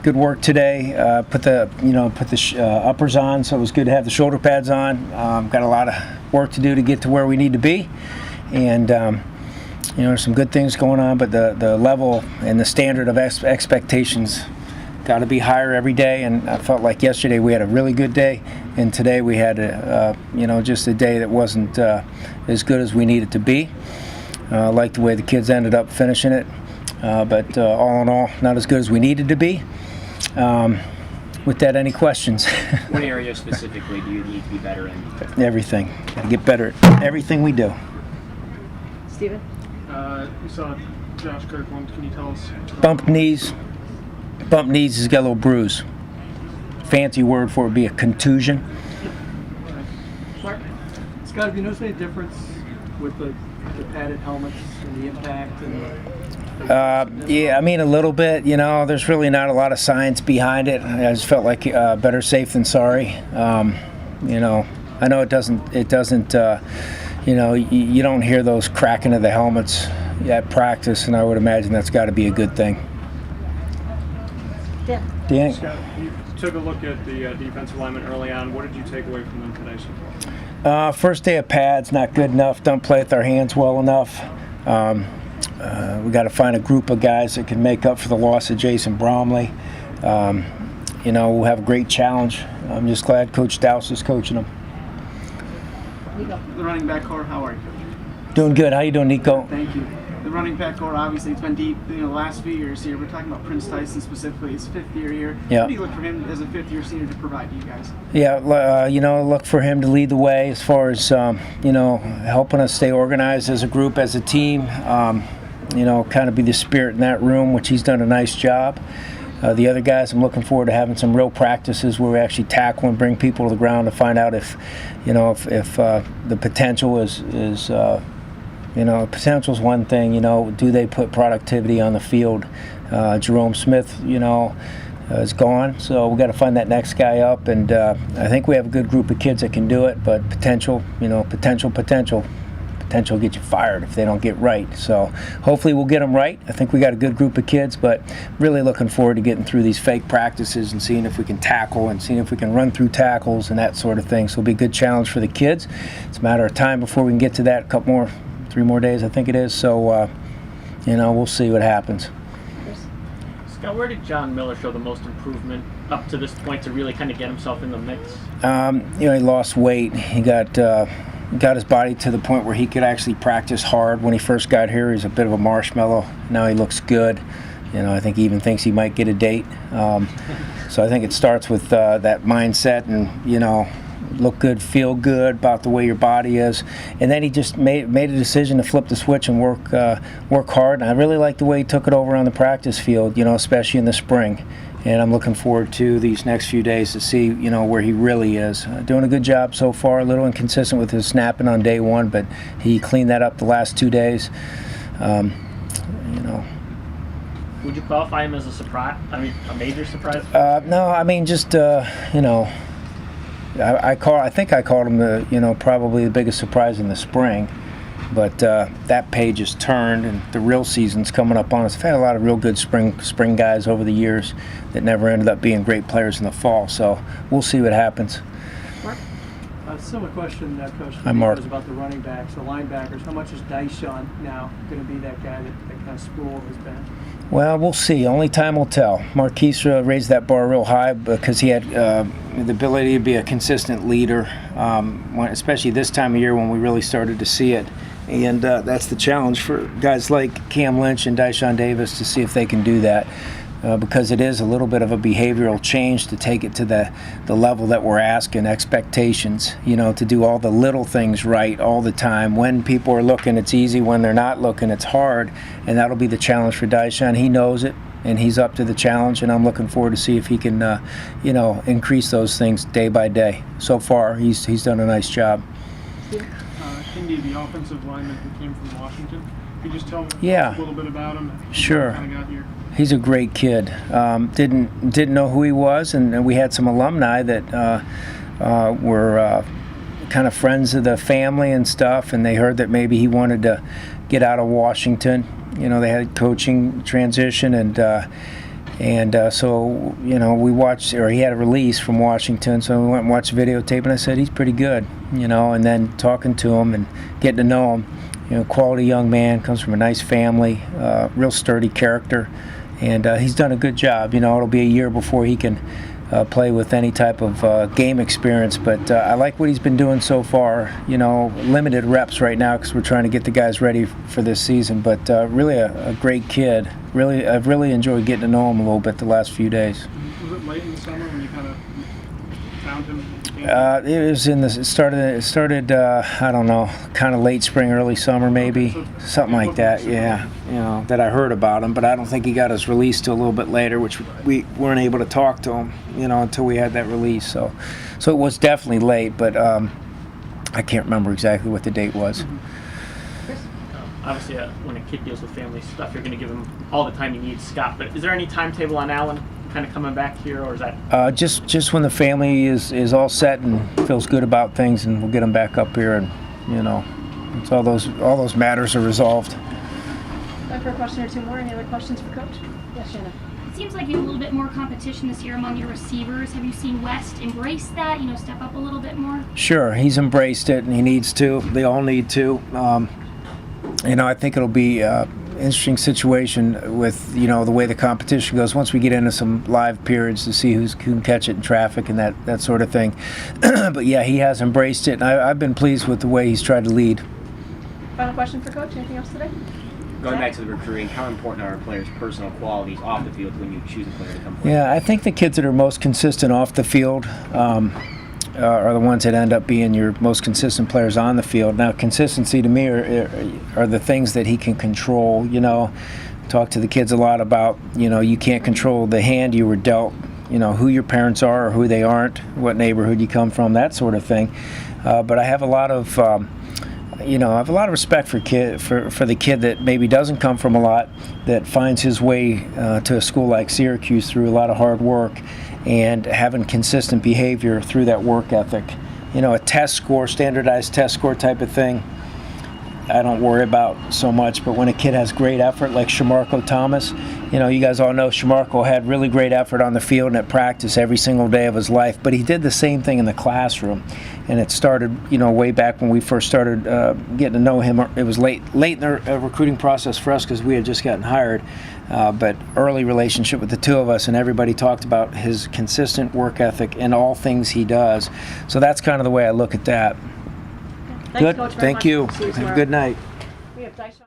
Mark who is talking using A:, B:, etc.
A: good work today. Put the uppers on, so it was good to have the shoulder pads on. Got a lot of work to do to get to where we need to be, and there's some good things going on, but the level and the standard of expectations got to be higher every day. And I felt like yesterday we had a really good day, and today we had just a day that wasn't as good as we needed to be. I like the way the kids ended up finishing it, but all in all, not as good as we needed to be. With that, any questions?
B: What area specifically do you need to be better in?
A: Everything. Got to get better at everything we do.
C: Steven?
D: We saw Josh Kirkland. Can you tell us?
A: Bumped knees. Bumped knees. He's got a little bruise. Fancy word for it would be a contusion.
D: Mark? Scott, have you noticed any difference with the padded helmets and the impact?
A: Yeah, I mean a little bit. There's really not a lot of science behind it. I just felt like better safe than sorry. I know it doesn't. You don't hear those cracking of the helmets at practice, and I would imagine that's got to be a good thing.
C: Yeah.
A: Danny?
D: Scott, you took a look at the defensive linemen early on. What did you take away from them today so far?
A: First day of pads, not good enough. Don't play with our hands well enough. We got to find a group of guys that can make up for the loss of Jason Bromley. We'll have a great challenge. I'm just glad Coach Dowse is coaching them.
E: The running back core, how are you, Coach?
A: Doing good. How you doing, Nico?
E: Thank you. The running back core, obviously, it's been deep the last few years here. We're talking about Prince Tyson specifically, his fifth year here.
A: Yeah.
E: What do you look for him as a fifth-year senior to provide to you guys?
A: Yeah, look for him to lead the way as far as, helping us stay organized as a group, as a team. Kind of be the spirit in that room, which he's done a nice job. The other guys, I'm looking forward to having some real practices where we actually tackle and bring people to the ground to find out if the potential is potential is one thing. Do they put productivity on the field? Jerome Smith, is gone, so we got to find that next guy up, and I think we have a good group of kids that can do it. But potential get you fired if they don't get right. So hopefully we'll get them right. I think we got a good group of kids, but really looking forward to getting through these fake practices and seeing if we can tackle and seeing if we can run through tackles and that sort of thing. So it'll be a good challenge for the kids. It's a matter of time before we can get to that. 3 more days, I think it is. So, we'll see what happens.
B: Scott, where did John Miller show the most improvement up to this point to really kind of get himself in the mix?
A: He lost weight. He got his body to the point where he could actually practice hard. When he first got here, he was a bit of a marshmallow. Now he looks good. I think he even thinks he might get a date. So I think it starts with that mindset and, look good, feel good about the way your body is. And then he just made a decision to flip the switch and work hard. And I really like the way he took it over on the practice field, especially in the spring. And I'm looking forward to these next few days to see, where he really is. Doing a good job so far, a little inconsistent with his snapping on day one, but he cleaned that up the last 2 days.
B: Would you qualify him as a surprise? I mean, a major surprise?
A: No, I mean, just, I think I called him probably the biggest surprise in the spring. But that page is turned, and the real season's coming up on us. I've had a lot of real good spring guys over the years that never ended up being great players in the fall. So we'll see what happens.
D: Mark? Similar question, Coach.
A: Hi, Mark.
D: Was about the running backs, the linebackers. How much is Dyson now going to be that guy that kind of spool has been?
A: Well, we'll see. Only time will tell. Marquise raised that bar real high because he had the ability to be a consistent leader, especially this time of year when we really started to see it. And that's the challenge for guys like Cam Lynch and Dyshawn Davis to see if they can do that. Because it is a little bit of a behavioral change to take it to the level that we're asking, expectations, to do all the little things right all the time. When people are looking, it's easy. When they're not looking, it's hard. And that'll be the challenge for Dyshawn. He knows it, and he's up to the challenge, and I'm looking forward to see if he can, increase those things day by day. So far, he's done a nice job.
D: Indy, the offensive lineman who came from Washington, can you just tell us a little bit about him?
A: Sure.
D: How he got here?
A: He's a great kid. Didn't know who he was, and we had some alumni that were kind of friends of the family and stuff, and they heard that maybe he wanted to get out of Washington. They had a coaching transition, and And so, we watched, or he had a release from Washington, so we went and watched the videotape, and I said, he's pretty good, and then talking to him and getting to know him, quality young man, comes from a nice family, real sturdy character, and he's done a good job. It'll be a year before he can play with any type of game experience, but I like what he's been doing so far. Limited reps right now because we're trying to get the guys ready for this season, but really a great kid. I've really enjoyed getting to know him a little bit the last few days.
D: Was it late in the summer when you kind of found him?
A: It started I don't know, kind of late spring, early summer maybe, something like that. Yeah, that I heard about him, but I don't think he got his release till a little bit later, which we weren't able to talk to him, until we had that release. So it was definitely late, but I can't remember exactly what the date was.
B: Obviously, when a kid deals with family stuff, you're going to give him all the time he needs, Scott. But is there any timetable on Alan kind of coming back here, or is that?
A: Just when the family is all set and feels good about things, and we'll get them back up here, and it's all those matters are resolved.
C: Time for a question or two more. Any other questions for Coach? Yes, Shanna.
F: It seems like you have a little bit more competition this year among your receivers. Have you seen West embrace that? Step up a little bit more.
A: Sure, he's embraced it, and he needs to. They all need to. I think it'll be an interesting situation with, the way the competition goes once we get into some live periods to see who can catch it in traffic and that sort of thing. But yeah, he has embraced it, and I've been pleased with the way he's tried to lead.
C: Final question for Coach. Anything else today?
G: Going back to the recruiting, how important are a player's personal qualities off the field when you choose a player to come play?
A: Yeah, I think the kids that are most consistent off the field are the ones that end up being your most consistent players on the field. Now, consistency to me are the things that he can control. Talk to the kids a lot about, you can't control the hand you were dealt, who your parents are or who they aren't, what neighborhood you come from, that sort of thing. But I have a lot of respect for the kid that maybe doesn't come from a lot, that finds his way to a school like Syracuse through a lot of hard work and having consistent behavior through that work ethic. A test score, standardized test score type of thing, I don't worry about so much, but when a kid has great effort like Shamarko Thomas, you guys all know Shamarko had really great effort on the field and at practice every single day of his life, but he did the same thing in the classroom. And it started, way back when we first started getting to know him. It was late in the recruiting process for us because we had just gotten hired, but early relationship with the two of us, and everybody talked about his consistent work ethic in all things he does. So that's kind of the way I look at that.
C: Thanks,
A: Good.
C: Coach, very
A: Thank
C: much.
A: you.
C: See you
A: Have a
C: tomorrow.
A: good night.
C: We have Dyson.